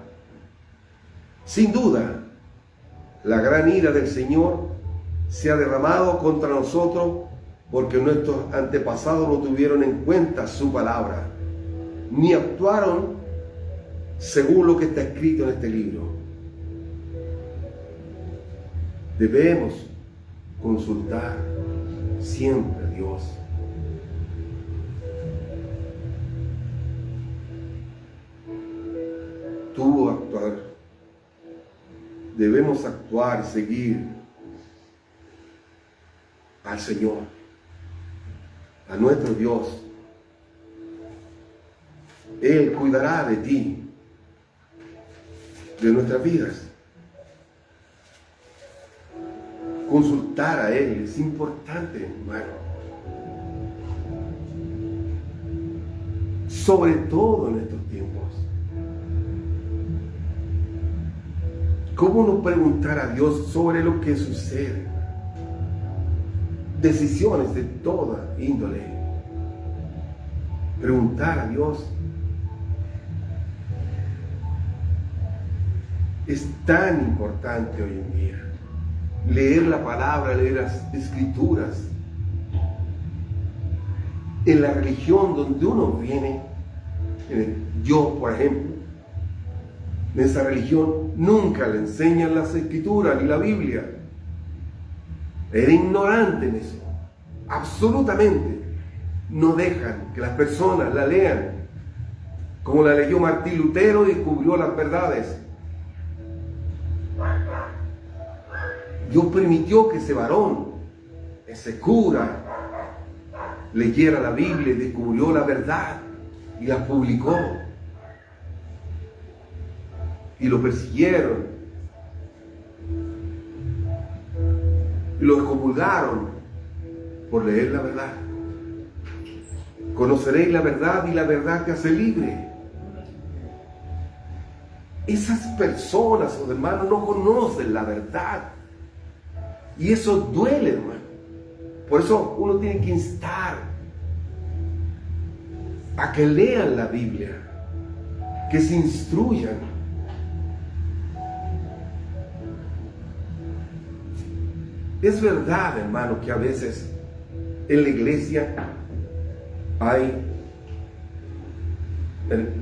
Sin duda, la gran ira del Señor se ha derramado contra nosotros, porque nuestros antepasados no tuvieron en cuenta su palabra, ni actuaron según lo que está escrito en este libro. Debemos consultar siempre a Dios. Tú actuar. Debemos actuar y seguir al Señor, a nuestro Dios. Él cuidará de ti, de nuestras vidas. Consultar a Él es importante, hermano. Sobre todo en estos tiempos. ¿Cómo no preguntar a Dios sobre lo que sucede? Decisiones de toda índole. Preguntar a Dios es tan importante hoy en día. Leer la palabra, leer las escrituras. En la religión donde uno viene, yo por ejemplo, en esa religión nunca le enseñan las escrituras ni la Biblia. Era ignorante en eso, absolutamente. No dejan que las personas la lean, como la leyó Martín Lutero y descubrió las verdades. Dios permitió que ese varón, ese cura, leyera la Biblia y descubrió la verdad y la publicó. Y lo persiguieron y lo excomulgaron por leer la verdad. Conoceréis la verdad y la verdad te hace libre. Esas personas, oh hermanos, no conocen la verdad. Y eso duele, hermano. Por eso uno tiene que instar a que lean la Biblia, que se instruyan. Es verdad, hermano, que a veces en la iglesia hay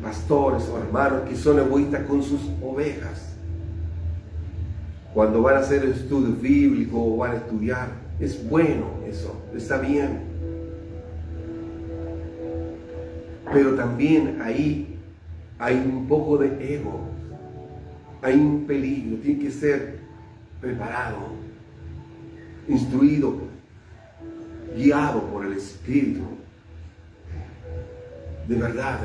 pastores o hermanos que son egoístas con sus ovejas. Cuando van a hacer estudio bíblico o van a estudiar, es bueno eso, está bien. Pero también ahí hay un poco de ego, hay un peligro, tiene que ser preparado, instruido, guiado por el Espíritu. De verdad.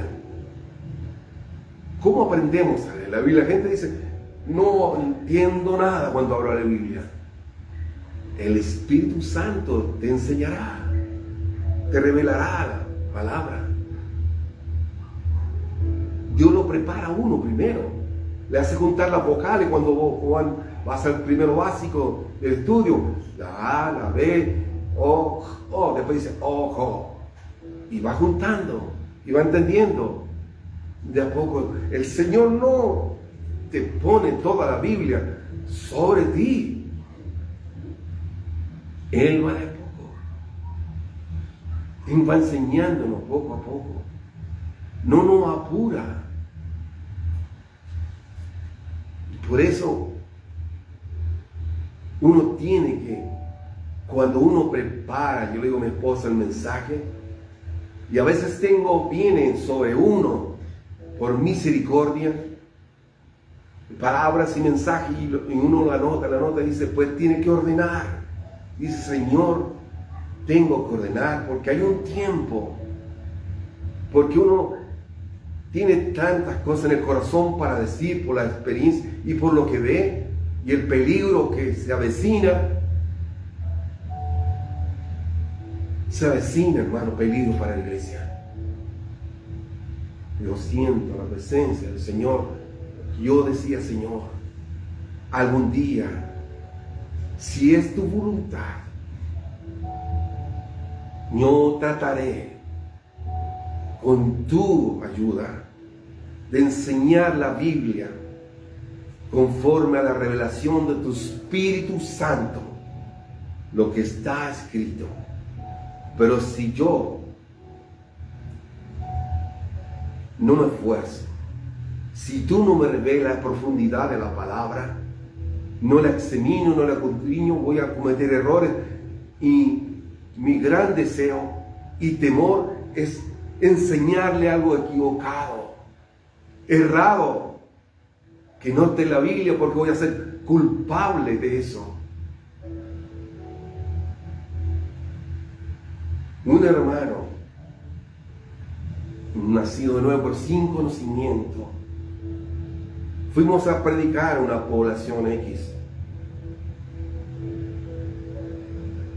¿Cómo aprendemos a leer la Biblia? La gente dice, no entiendo nada cuando hablo de la Biblia. El Espíritu Santo te enseñará, te revelará la palabra. Dios lo prepara a uno primero. Le hace juntar las vocales cuando van vas al primero básico del estudio, la A, la B, O, después dice ojo, y va juntando, y va entendiendo. De a poco, el Señor no te pone toda la Biblia sobre ti. Él va de a poco. Él va enseñándonos poco a poco. No nos apura. Por eso uno tiene que, cuando uno prepara, yo le digo a mi esposa el mensaje, y a veces vienen sobre uno por misericordia, palabras y mensajes, y uno la nota y dice, pues tiene que ordenar. Dice, Señor, tengo que ordenar, porque hay un tiempo, porque uno tiene tantas cosas en el corazón para decir por la experiencia y por lo que ve, y el peligro que se avecina. Se avecina, hermano, peligro para la iglesia. Yo siento la presencia del Señor. Yo decía, Señor, algún día, si es tu voluntad, yo trataré con tu ayuda de enseñar la Biblia conforme a la revelación de tu Espíritu Santo, lo que está escrito. Pero si yo no me esfuerzo, si tú no me revelas la profundidad de la palabra, no la examino, no la escudriño, voy a cometer errores. Y mi gran deseo y temor es enseñarle algo equivocado, errado, que no esté en la Biblia, porque voy a ser culpable de eso. Un hermano, nacido de nuevo por sin conocimiento, fuimos a predicar a una población X.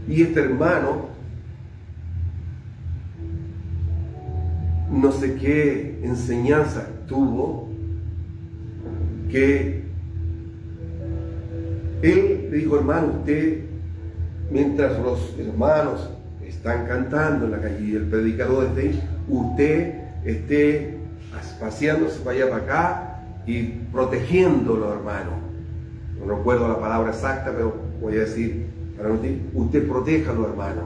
Y este hermano, no sé qué enseñanza tuvo, que él le dijo, hermano, usted, mientras los hermanos están cantando en la calle y el predicador esté ahí, usted esté paseándose para allá para acá y protegiéndolo, hermano. No recuerdo la palabra exacta, pero voy a decir, usted protéjalo, hermano.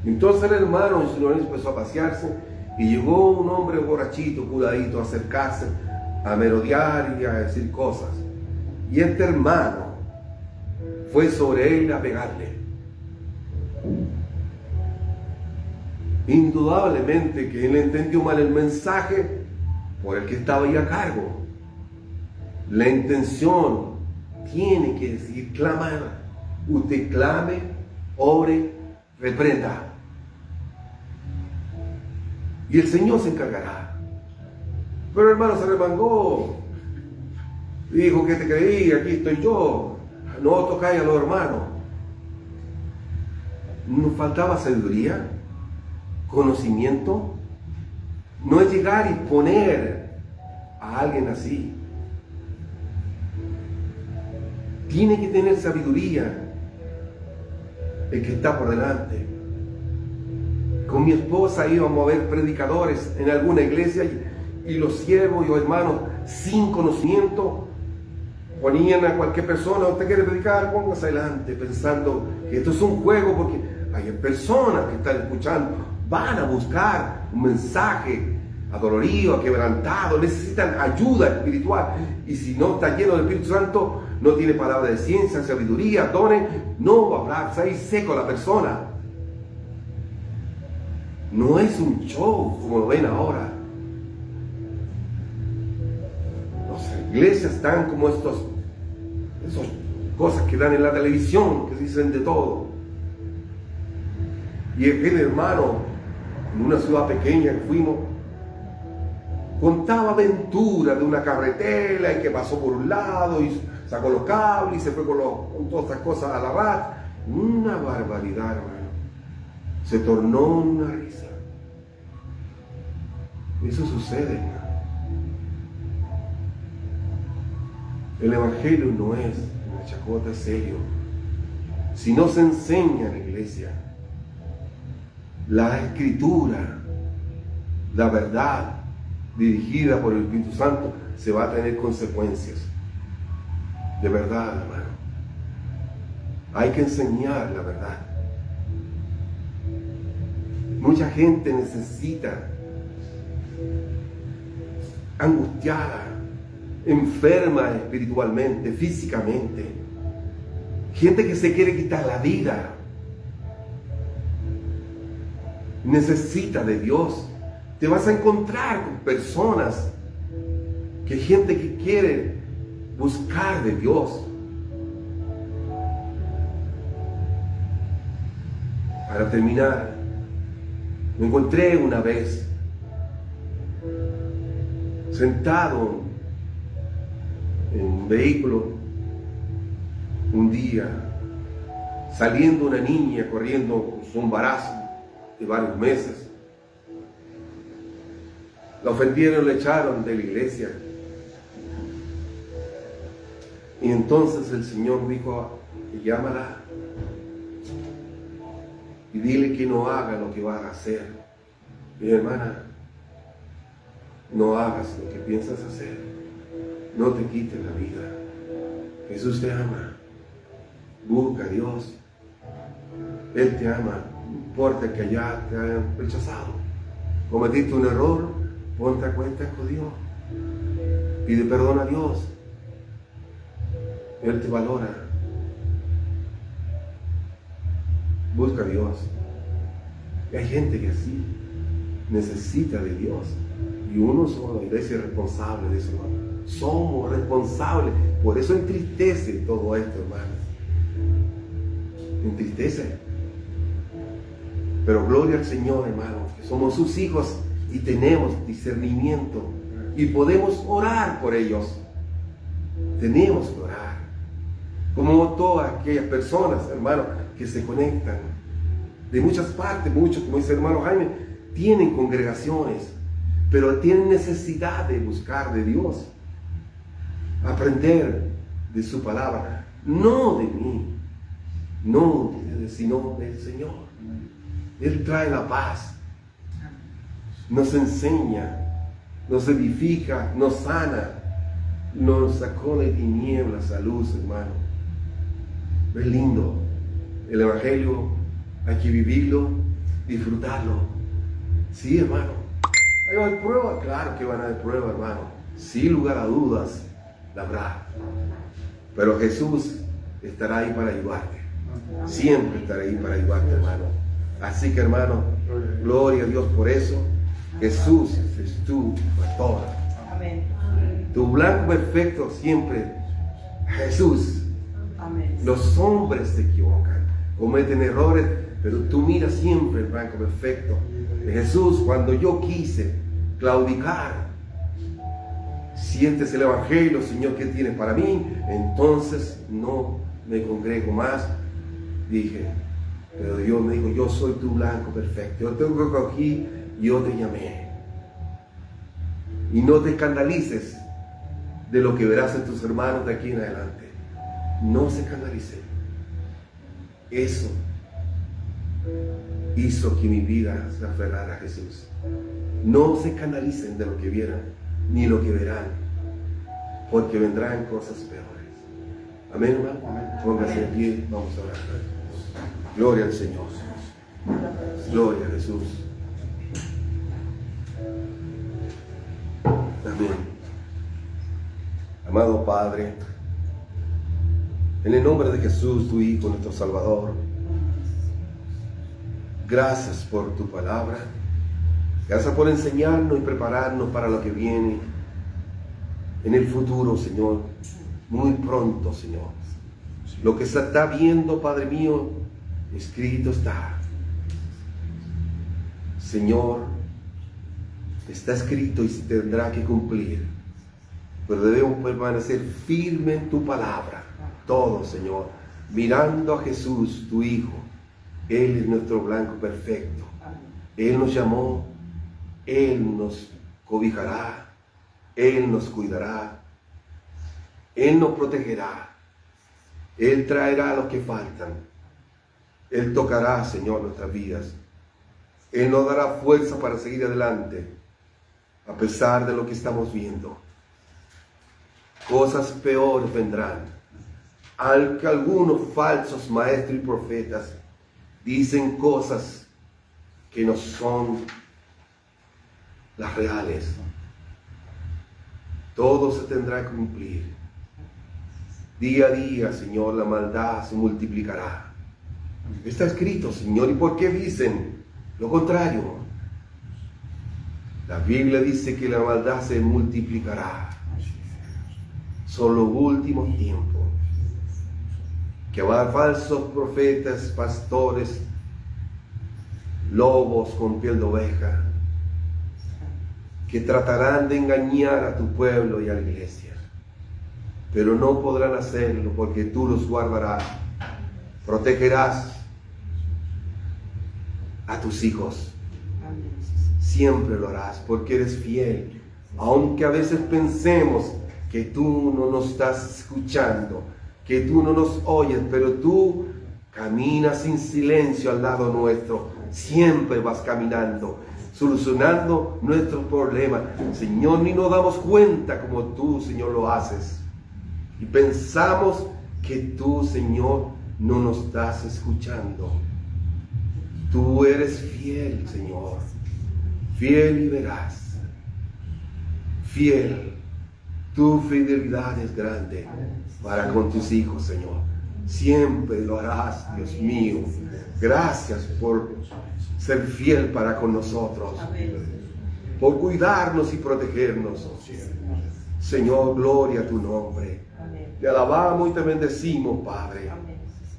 Entonces el hermano en su lugar empezó a pasearse y llegó un hombre borrachito, curadito, a acercarse, a merodear y a decir cosas. Y este hermano fue sobre él a pegarle. Indudablemente que él entendió mal el mensaje por el que estaba ahí a cargo. La intención tiene que decir clamar. Usted clame, ore, reprenda. Y el Señor se encargará. Pero el hermano se remangó. Dijo, que te creí, aquí estoy yo. No tocáis a los hermanos. Nos faltaba sabiduría, conocimiento. No es llegar y poner a alguien así. Tiene que tener sabiduría el que está por delante. Con mi esposa íbamos a ver predicadores en alguna iglesia y los siervos y los hermanos sin conocimiento ponían a cualquier persona, usted quiere predicar, póngase adelante, pensando que esto es un juego, porque hay personas que están escuchando, van a buscar un mensaje adolorido, quebrantado, necesitan ayuda espiritual, y si no está lleno del Espíritu Santo, no tiene palabra de ciencia, sabiduría, dones, no va a hablar, está ahí seco la persona. No es un show como lo ven ahora. Las iglesias están como esas cosas que dan en la televisión, que dicen de todo. Y aquel hermano, en una ciudad pequeña que fuimos, contaba aventuras de una carretera y que pasó por un lado y sacó los cables y se fue con todas estas cosas a la rat. Una barbaridad, hermano. Se tornó una risa. Eso sucede, hermano. El Evangelio no es una chacota, serio. Si no se enseña en la iglesia la Escritura, la verdad dirigida por el Espíritu Santo, se va a tener consecuencias. De verdad, hermano. Hay que enseñar la verdad. Mucha gente necesita, angustiada, enferma espiritualmente, físicamente. Gente que se quiere quitar la vida. Necesita de Dios. Te vas a encontrar con personas, gente que quiere buscar de Dios. Para terminar, me encontré una vez sentado en un vehículo, un día, saliendo una niña corriendo con su embarazo de varios meses. La ofendieron, la echaron de la iglesia. Y entonces el Señor dijo, llámala y dile que no haga lo que va a hacer. Mi hermana, no hagas lo que piensas hacer. No te quites la vida. Jesús te ama. Busca a Dios. Él te ama. No importa que allá te hayan rechazado. Cometiste un error, ponte a cuenta con Dios. Pide perdón a Dios. Él te valora. Busca a Dios. Y hay gente que así necesita de Dios. Y uno solo, la iglesia es responsable de eso, hermano. Somos responsables. Por eso entristece todo esto, hermanos. Entristece. Pero gloria al Señor, hermanos, que somos sus hijos y tenemos discernimiento. Y podemos orar por ellos. Tenemos que orar. Como todas aquellas personas, hermanos, que se conectan de muchas partes, muchos, como dice el hermano Jaime, tienen congregaciones, pero tienen necesidad de buscar de Dios, aprender de su palabra, no de mí, sino del Señor. Él trae la paz, nos enseña, nos edifica, nos sana, nos sacó de tinieblas a luz, hermano. Es lindo. El Evangelio hay que vivirlo, disfrutarlo. Sí, hermano. ¿Hay a haber pruebas? Claro que van a haber pruebas, hermano. Sin lugar a dudas, la habrá. Pero Jesús estará ahí para ayudarte. Siempre estará ahí para ayudarte, hermano. Así que, hermano, gloria a Dios por eso. Jesús es tu pastor. Amén. Tu blanco perfecto siempre, Jesús. Amén. Los hombres se equivocan, cometen errores, pero tú miras siempre el blanco perfecto de Jesús. Cuando yo quise claudicar, si este es el Evangelio, Señor, ¿qué tienes para mí? Entonces no me congrego más. Dije, pero Dios me dijo, yo soy tu blanco perfecto. Yo te cogí y yo te llamé. Y no te escandalices de lo que verás en tus hermanos de aquí en adelante. No se escandalicen. Eso hizo que mi vida se aferrara a Jesús. No se escandalicen de lo que vieran, ni lo que verán, porque vendrán cosas peores. Amén, hermano. Póngase de pie, vamos a orar. Gloria al Señor. Gloria a Jesús. Amén. Amado Padre, en el nombre de Jesús, tu Hijo, nuestro Salvador, gracias por tu palabra. Gracias por enseñarnos y prepararnos para lo que viene en el futuro, Señor. Muy pronto, Señor. Lo que se está viendo, Padre mío, escrito está. Señor, está escrito y se tendrá que cumplir. Pero debemos permanecer firmes en tu palabra. Todo, Señor, mirando a Jesús, tu Hijo. Él es nuestro blanco perfecto. Él nos llamó, Él nos cobijará, Él nos cuidará. Él nos protegerá. Él traerá lo que faltan. Él tocará, Señor, nuestras vidas. Él nos dará fuerza para seguir adelante, a pesar de lo que estamos viendo. Cosas peores vendrán. Aunque algunos falsos maestros y profetas dicen cosas que no son las reales, todo se tendrá que cumplir. Día a día, Señor, la maldad se multiplicará. Está escrito, Señor, ¿y por qué dicen lo contrario? La Biblia dice que la maldad se multiplicará. Son los últimos tiempos, que va a haber falsos profetas, pastores, lobos con piel de oveja, que tratarán de engañar a tu pueblo y a la iglesia, pero no podrán hacerlo porque tú los guardarás, protegerás a tus hijos. Siempre lo harás porque eres fiel, aunque a veces pensemos que tú no nos estás escuchando, que tú no nos oyes, pero tú caminas en silencio al lado nuestro. Siempre vas caminando, solucionando nuestros problemas. Señor, ni nos damos cuenta como tú, Señor, lo haces. Y pensamos que tú, Señor, no nos estás escuchando. Tú eres fiel, Señor. Fiel y veraz. Fiel. Tu fidelidad es grande para con tus hijos, Señor. Siempre lo harás, Dios mío. Gracias por ser fiel para con nosotros, por cuidarnos y protegernos. Señor, gloria a tu nombre. Te alabamos y te bendecimos, Padre.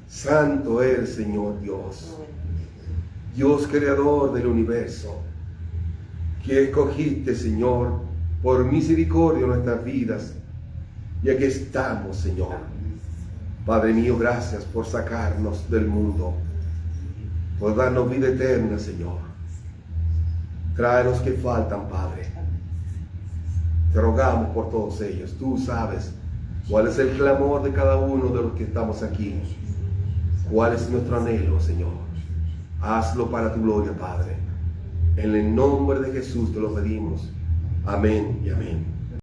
Santo eres, Señor Dios. Dios creador del universo, que escogiste, Señor, por misericordia en nuestras vidas. Y aquí estamos, Señor. Padre mío, gracias por sacarnos del mundo, por darnos vida eterna, Señor. Trae los que faltan, Padre. Te rogamos por todos ellos. Tú sabes cuál es el clamor de cada uno de los que estamos aquí. Cuál es nuestro anhelo, Señor. Hazlo para tu gloria, Padre. En el nombre de Jesús te lo pedimos. Amén y amén.